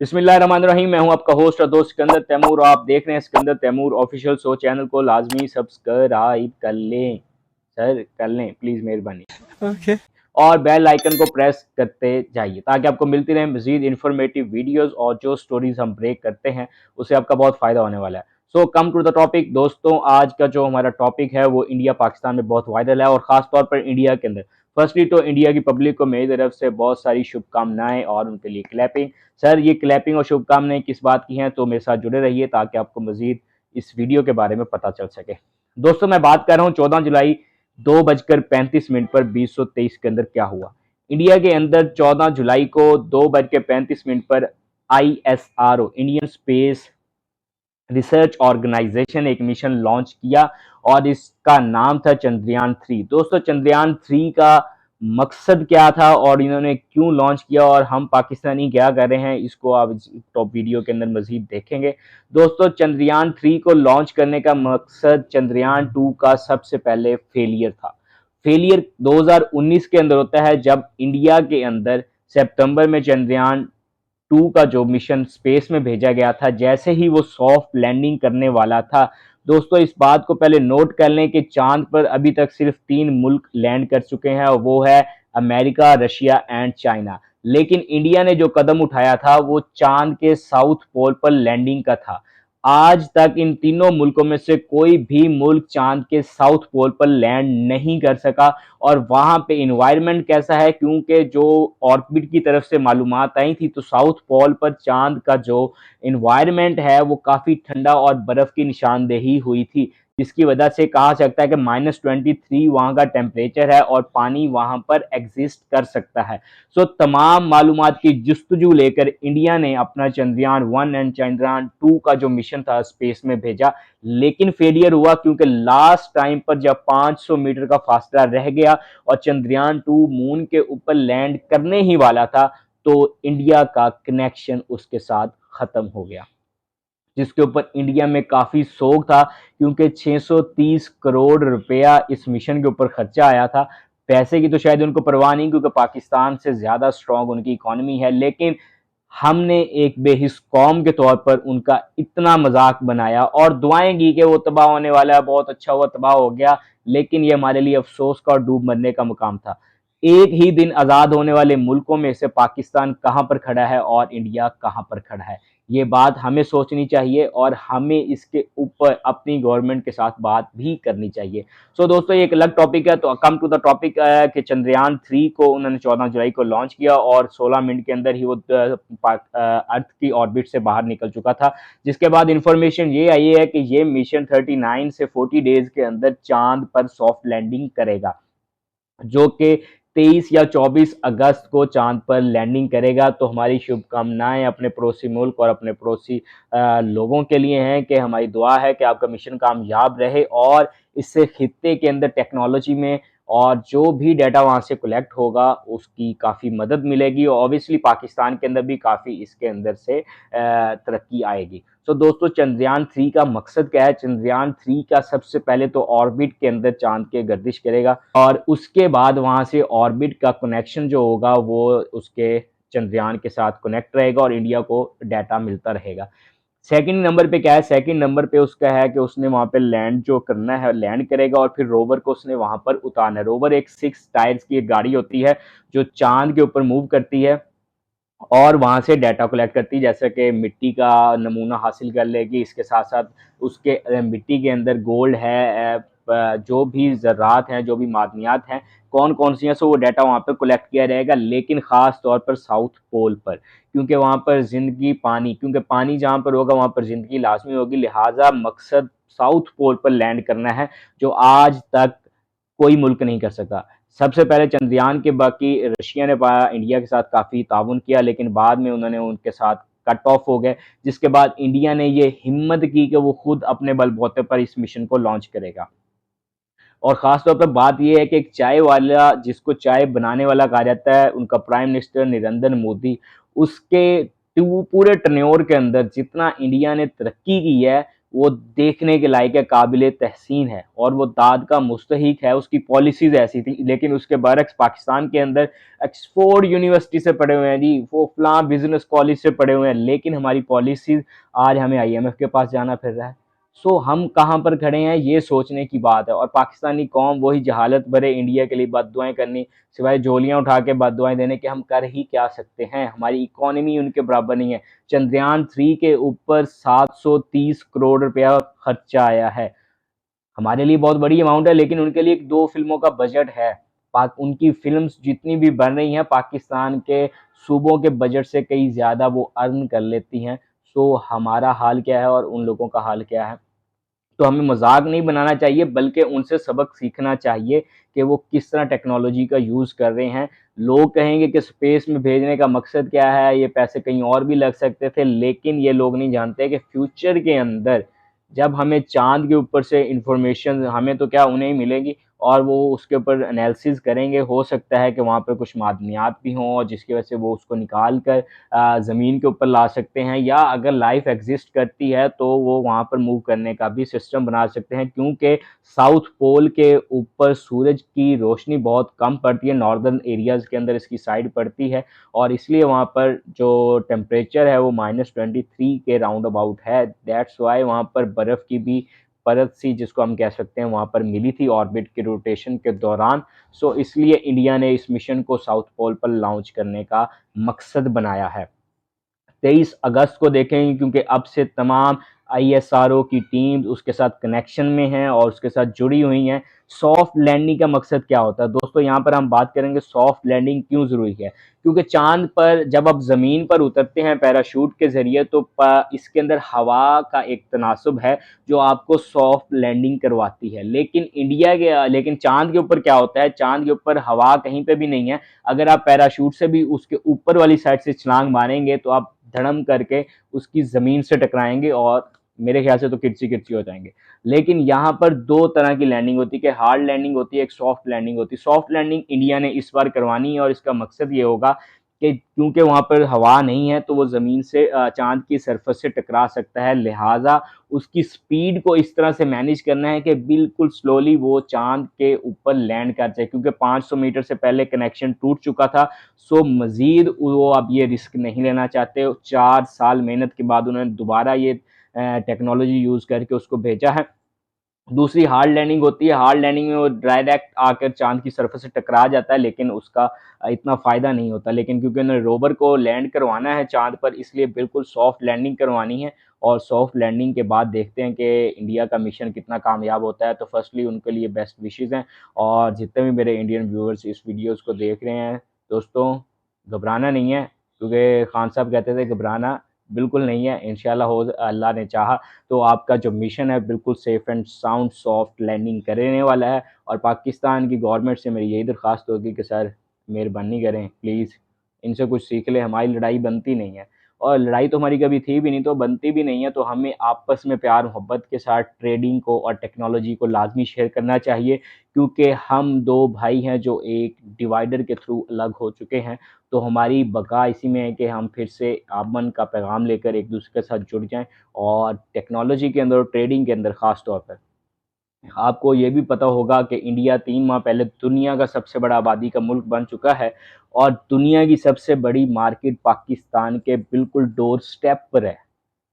बिस्मिल्लाहिर्रहमानिर्रहीम। मैं हूं आपका होस्ट और दोस्त सिकंदर तैमूर और आप देख रहे हैं Sikandar Taimur official. So channel को लाजमी सब्सक्राइब कर लें सर, कर लें प्लीज़, मेहरबानी। ओके। और बेल आइकन को प्रेस करते जाइए ताकि आपको मिलती रहे मजीद इन्फॉर्मेटिव वीडियोस और जो स्टोरीज हम ब्रेक करते हैं उससे आपका बहुत फ़ायदा होने वाला है। सो कम टू द टॉपिक दोस्तों, आज का जो हमारा टॉपिक है वो इंडिया पाकिस्तान में बहुत वायरल है और ख़ास तौर पर इंडिया के अंदर। फर्स्टली तो इंडिया की पब्लिक को मेरी तरफ से बहुत सारी शुभकामनाएं और उनके लिए क्लैपिंग। सर, ये क्लैपिंग और शुभकामनाएं किस बात की हैं, तो मेरे साथ जुड़े रहिए ताकि आपको मजीद इस वीडियो के बारे में पता चल सके। दोस्तों, मैं बात कर रहा हूँ 14 जुलाई 2:35 पर 2023 के अंदर क्या हुआ। इंडिया के अंदर 14 जुलाई को 2:35 पर ISRO Indian space research organisation एक मिशन लॉन्च किया और इसका नाम था चंद्रयान 3। दोस्तों, चंद्रयान 3 का मकसद क्या था और इन्होंने क्यों लॉन्च किया और हम पाकिस्तानी क्या कर रहे हैं, इसको आप टॉप वीडियो के अंदर मजीद देखेंगे। दोस्तों, चंद्रयान 3 को लॉन्च करने का मकसद चंद्रयान 2 का सबसे पहले फेलियर था। फेलियर 2019 के अंदर होता है जब इंडिया के अंदर सितंबर में चंद्रयान 2 का जो मिशन स्पेस में भेजा गया था, जैसे ही वो सॉफ्ट लैंडिंग करने वाला था, दोस्तों इस बात को पहले नोट कर लें कि चांद पर अभी तक सिर्फ 3 मुल्क लैंड कर चुके हैं और वो है अमेरिका, रशिया एंड चाइना। लेकिन इंडिया ने जो कदम उठाया था वो चांद के साउथ पोल पर लैंडिंग का था। आज तक इन तीनों मुल्कों में से कोई भी मुल्क चांद के साउथ पोल पर लैंड नहीं कर सका। और वहां पे इन्वायरमेंट कैसा है, क्योंकि जो ऑर्बिट की तरफ से मालूमात आई थी तो साउथ पोल पर चांद का जो इन्वायरमेंट है वो काफ़ी ठंडा और बर्फ़ की निशानदेही हुई थी, जिसकी वजह से कहा सकता है कि -23 वहाँ का टेम्परेचर है और पानी वहाँ पर एग्जिस्ट कर सकता है। सो तमाम मालूमात की जस्तजू लेकर इंडिया ने अपना चंद्रयान 1 एंड चंद्रयान 2 का जो मिशन था स्पेस में भेजा, लेकिन फेलियर हुआ क्योंकि लास्ट टाइम पर जब 500 मीटर का फासला रह गया और चंद्रयान 2 मून के ऊपर लैंड करने ही वाला था तो इंडिया का कनेक्शन उसके साथ खत्म हो गया, जिसके ऊपर इंडिया में काफ़ी सोग था क्योंकि 630 करोड़ रुपया इस मिशन के ऊपर खर्चा आया था। पैसे की तो शायद उनको परवाह नहीं क्योंकि पाकिस्तान से ज़्यादा स्ट्रॉन्ग उनकी इकॉनमी है, लेकिन हमने एक बेहिस कौम के तौर पर उनका इतना मजाक बनाया और दुआएं की कि वो तबाह होने वाला है, बहुत अच्छा हुआ तबाह हो गया, लेकिन ये हमारे लिए अफसोस का और डूब मरने का मुकाम था। एक ही दिन आज़ाद होने वाले मुल्कों में से पाकिस्तान कहाँ पर खड़ा है और इंडिया कहाँ पर खड़ा है, ये बात हमें सोचनी चाहिए और हमें इसके ऊपर अपनी गवर्नमेंट के साथ बात भी करनी चाहिए। सो दोस्तों, ये एक अलग टॉपिक है, तो कम टू द टॉपिक कि चंद्रयान 3 को उन्होंने 14 जुलाई को लॉन्च किया और 16 मिनट के अंदर ही वो अर्थ की ऑर्बिट से बाहर निकल चुका था। जिसके बाद इंफॉर्मेशन ये आई है कि ये मिशन 39 से 40 डेज के अंदर चांद पर सॉफ्ट लैंडिंग करेगा, जो कि 23 या 24 अगस्त को चांद पर लैंडिंग करेगा। तो हमारी शुभकामनाएं अपने पड़ोसी मुल्क और अपने पड़ोसी लोगों के लिए हैं कि हमारी दुआ है कि आपका मिशन कामयाब रहे और इससे खित्ते के अंदर टेक्नोलॉजी में और जो भी डाटा वहाँ से कलेक्ट होगा उसकी काफ़ी मदद मिलेगी और ऑब्वियसली पाकिस्तान के अंदर भी काफ़ी इसके अंदर से तरक्की आएगी। तो दोस्तों, चंद्रयान 3 का मकसद क्या है? चंद्रयान 3 का सबसे पहले तो ऑर्बिट के अंदर चांद के गर्दिश करेगा और उसके बाद वहाँ से ऑर्बिट का कनेक्शन जो होगा वो उसके चंद्रयान के साथ कनेक्ट रहेगा और इंडिया को डाटा मिलता रहेगा। सेकंड नंबर पे क्या है? सेकंड नंबर पे उसका है कि उसने वहाँ पे लैंड जो करना है लैंड करेगा और फिर रोवर को उसने वहाँ पर उतारना है। रोवर एक 6 टायर्स की एक गाड़ी होती है जो चांद के ऊपर मूव करती है और वहाँ से डाटा कलेक्ट करती है, जैसे कि मिट्टी का नमूना हासिल कर लेगी। इसके साथ साथ उसके मिट्टी के अंदर गोल्ड है, जो भी ज़रात हैं, जो भी मादनियात हैं, कौन कौन सी हैं, सो वो डाटा वहाँ पर कलेक्ट किया जाएगा, लेकिन ख़ास तौर पर साउथ पोल पर, क्योंकि वहाँ पर ज़िंदगी पानी, क्योंकि पानी जहाँ पर होगा वहाँ पर ज़िंदगी लाजमी होगी। लिहाजा मकसद साउथ पोल पर लैंड करना है, जो आज तक कोई मुल्क नहीं कर सका। सबसे पहले चंद्रयान के बाकी रशिया ने इंडिया के साथ काफ़ी ताउन किया, लेकिन बाद में उन्होंने उनके साथ कट ऑफ हो गए, जिसके बाद इंडिया ने ये हिम्मत की कि वो खुद अपने बलबूते पर इस मिशन को लॉन्च करेगा। और ख़ास तौर पर बात यह है कि एक चाय वाला, जिसको चाय बनाने वाला कहा जाता है, उनका प्राइम मिनिस्टर नरेंद्र मोदी, उसके पूरे टन्योर के अंदर जितना इंडिया ने तरक्की की है वो देखने के लायक है, काबिल तहसीन है और वो दाद का मुस्तहिक है। उसकी पॉलिसीज ऐसी थी, लेकिन उसके बरक्स पाकिस्तान के अंदर ऑक्सफोर्ड यूनिवर्सिटी से पढ़े हुए हैं जी, वो फलां बिजनेस कॉलेज से पढ़े हुए हैं, लेकिन हमारी पॉलिसीज आज हमें IMF के पास जाना फिर रहा है। सो हम कहाँ पर खड़े हैं, ये सोचने की बात है। और पाकिस्तानी कौम वही जहालत भरे इंडिया के लिए बददुआएं करनी, सिवाय झोलियां उठा के बददुआएं देने के हम कर ही क्या सकते हैं। हमारी इकोनॉमी उनके बराबर नहीं है। चंद्रयान 3 के ऊपर 730 करोड़ रुपया खर्चा आया है। हमारे लिए बहुत बड़ी अमाउंट है, लेकिन उनके लिए 2 फिल्मों का बजट है। पाक उनकी फिल्म्स जितनी भी बन रही हैं पाकिस्तान के सूबों के बजट से कई ज़्यादा वो अर्न कर लेती हैं। सो हमारा हाल क्या है और उन लोगों का हाल क्या है। तो हमें मजाक नहीं बनाना चाहिए, बल्कि उनसे सबक सीखना चाहिए कि वो किस तरह टेक्नोलॉजी का यूज़ कर रहे हैं। लोग कहेंगे कि स्पेस में भेजने का मकसद क्या है, ये पैसे कहीं और भी लग सकते थे, लेकिन ये लोग नहीं जानते कि फ्यूचर के अंदर जब हमें चांद के ऊपर से इंफॉर्मेशन, हमें तो क्या उन्हें ही मिलेगी, और वो उसके ऊपर एनालिसिस करेंगे। हो सकता है कि वहाँ पर कुछ मादनियात भी हों जिसकी वजह से वो उसको निकाल कर ज़मीन के ऊपर ला सकते हैं, या अगर लाइफ एग्जिस्ट करती है तो वो वहाँ पर मूव करने का भी सिस्टम बना सकते हैं, क्योंकि साउथ पोल के ऊपर सूरज की रोशनी बहुत कम पड़ती है, नॉर्दर्न एरियाज़ के अंदर इसकी साइड पड़ती है, और इसलिए वहाँ पर जो टेम्परेचर है वो -23 के राउंड अबाउट है। दैट्स वाई वहाँ पर बर्फ़ की भी परत सी, जिसको हम कह सकते हैं, वहाँ पर मिली थी ऑर्बिट के रोटेशन के दौरान। सो इसलिए इंडिया ने इस मिशन को साउथ पोल पर लॉन्च करने का मकसद बनाया है। 23 अगस्त को देखेंगे, क्योंकि अब से तमाम ISRO की टीम्स उसके साथ कनेक्शन में हैं और उसके साथ जुड़ी हुई हैं। सॉफ्ट लैंडिंग का मकसद क्या होता है दोस्तों, यहाँ पर हम बात करेंगे सॉफ्ट लैंडिंग क्यों ज़रूरी है। क्योंकि चांद पर जब आप ज़मीन पर उतरते हैं पैराशूट के ज़रिए, तो इसके अंदर हवा का एक तनासुब है जो आपको सॉफ्ट लैंडिंग करवाती है। लेकिन चांद के ऊपर क्या होता है, चांद के ऊपर हवा कहीं पे भी नहीं है। अगर आप पैराशूट से भी उसके ऊपर वाली साइड से छलांग मारेंगे तो आप धड़म करके उसकी ज़मीन से टकराएंगे और मेरे ख्याल से तो किरची किरची हो जाएंगे। लेकिन यहाँ पर दो तरह की लैंडिंग होती है, कि हार्ड लैंडिंग होती है, एक सॉफ्ट लैंडिंग होती है। सॉफ्ट लैंडिंग इंडिया ने इस बार करवानी है, और इसका मकसद ये होगा कि क्योंकि वहाँ पर हवा नहीं है तो वो ज़मीन से चांद की सरफेस से टकरा सकता है, लिहाजा उसकी स्पीड को इस तरह से मैनेज करना है कि बिल्कुल स्लोली वो चांद के ऊपर लैंड कर जाए, क्योंकि 500 मीटर से पहले कनेक्शन टूट चुका था। सो मज़ीद वो अब ये रिस्क नहीं लेना चाहते। 4 साल मेहनत के बाद उन्होंने दोबारा ये टेक्नोलॉजी यूज़ करके उसको भेजा है। दूसरी हार्ड लैंडिंग होती है। हार्ड लैंडिंग में वो डायरेक्ट आकर चांद की सरफेस से टकरा जाता है, लेकिन उसका इतना फ़ायदा नहीं होता। लेकिन क्योंकि उन्हें रोवर को लैंड करवाना है चांद पर, इसलिए बिल्कुल सॉफ्ट लैंडिंग करवानी है। और सॉफ्ट लैंडिंग के बाद देखते हैं कि इंडिया का मिशन कितना कामयाब होता है। तो फर्स्टली उनके लिए बेस्ट विशेज़ हैं, और जितने भी मेरे इंडियन व्यूअर्स इस वीडियोज़ को देख रहे हैं दोस्तों, घबराना नहीं है, क्योंकि खान साहब कहते थे घबराना बिल्कुल नहीं है। इंशाल्लाह हो, अल्लाह ने चाहा तो आपका जो मिशन है बिल्कुल safe and sound soft landing करने वाला है। और पाकिस्तान की गवर्नमेंट से मेरी यही दरख्वास्त होगी कि सर मेहरबानी करें प्लीज़, इनसे कुछ सीख ले। हमारी लड़ाई बनती नहीं है, और लड़ाई तो हमारी कभी थी भी नहीं, तो बनती भी नहीं है। तो हमें आपस में प्यार मोहब्बत के साथ ट्रेडिंग को और टेक्नोलॉजी को लाजमी शेयर करना चाहिए, क्योंकि हम दो भाई हैं जो एक डिवाइडर के थ्रू अलग हो चुके हैं। तो हमारी बका इसी में है कि हम फिर से अमन का पैगाम लेकर एक दूसरे के साथ जुड़ जाएं, और टेक्नोलॉजी के अंदर और ट्रेडिंग के अंदर ख़ास तौर पर आपको ये भी पता होगा कि इंडिया 3 माह पहले दुनिया का सबसे बड़ा आबादी का मुल्क बन चुका है, और दुनिया की सबसे बड़ी मार्केट पाकिस्तान के बिल्कुल डोर स्टेप पर है।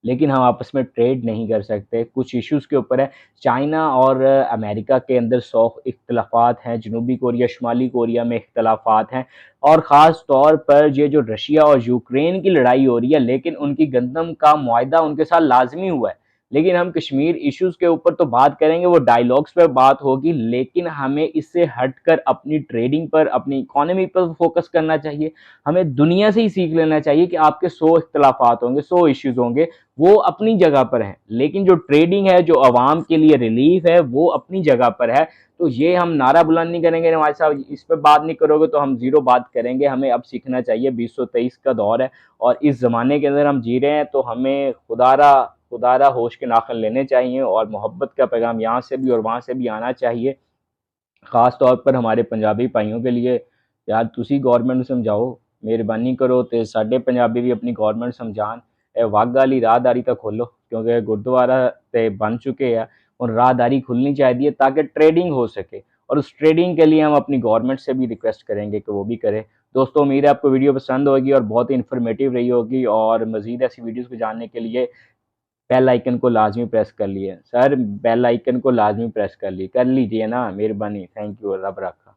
लेकिन हम आपस में ट्रेड नहीं कर सकते, कुछ इश्यूज़ के ऊपर है। चाइना और अमेरिका के अंदर 100 इख्तलाफात हैं, जनूबी कोरिया शुमाली कोरिया में इख्तलाफात हैं, और ख़ास तौर पर ये जो रशिया और यूक्रेन की लड़ाई हो रही है, लेकिन उनकी गंदम का मुआहदा उनके साथ लाजमी हुआ है। लेकिन हम कश्मीर इश्यूज़ के ऊपर तो बात करेंगे, वो डायलॉग्स पे बात होगी, लेकिन हमें इससे हटकर अपनी ट्रेडिंग पर, अपनी इकोनॉमी पर फोकस करना चाहिए। हमें दुनिया से ही सीख लेना चाहिए कि आपके 100 इख्तलाफात होंगे, 100 इश्यूज़ होंगे, वो अपनी जगह पर हैं, लेकिन जो ट्रेडिंग है, जो आवाम के लिए रिलीफ है, वो अपनी जगह पर है। तो ये हम नारा बुलंद नहीं करेंगे हमारे साहब इस पर बात नहीं करोगे तो हम ज़ीरो बात करेंगे। हमें अब सीखना चाहिए, 2023 का दौर है और इस ज़माने के अंदर हम जी रहे हैं, तो हमें खुदारा खुदारा होश के नाखन लेने चाहिए, और मोहब्बत का पैगाम यहाँ से भी और वहाँ से भी आना चाहिए। ख़ास तौर पर हमारे पंजाबी भाइयों के लिए, यार तुसी गौरमेंट ਨੂੰ समझाओ, मेहरबानी करो, तो साडे पंजाबी भी अपनी गौरमेंट समझान। वाघ वाली राहदारी तो खोलो। क्योंकि गुरुद्वारा ते बन चुके हैं और राहदारी खुलनी चाहिए ताकि ट्रेडिंग हो सके, और उस ट्रेडिंग के लिए हम अपनी गवर्नमेंट से भी रिक्वेस्ट करेंगे कि वो भी करे। दोस्तों उम्मीद है आपको वीडियो पसंद होगी और बहुत ही इन्फॉर्मेटिव रही होगी, और मज़ीद ऐसी वीडियोज़ को जानने के लिए बेल आइकन को लाजमी प्रेस कर लिए। सर बेल आइकन को लाजमी प्रेस कर लीजिए ना, मेहरबानी, थैंक यू, रब रखा।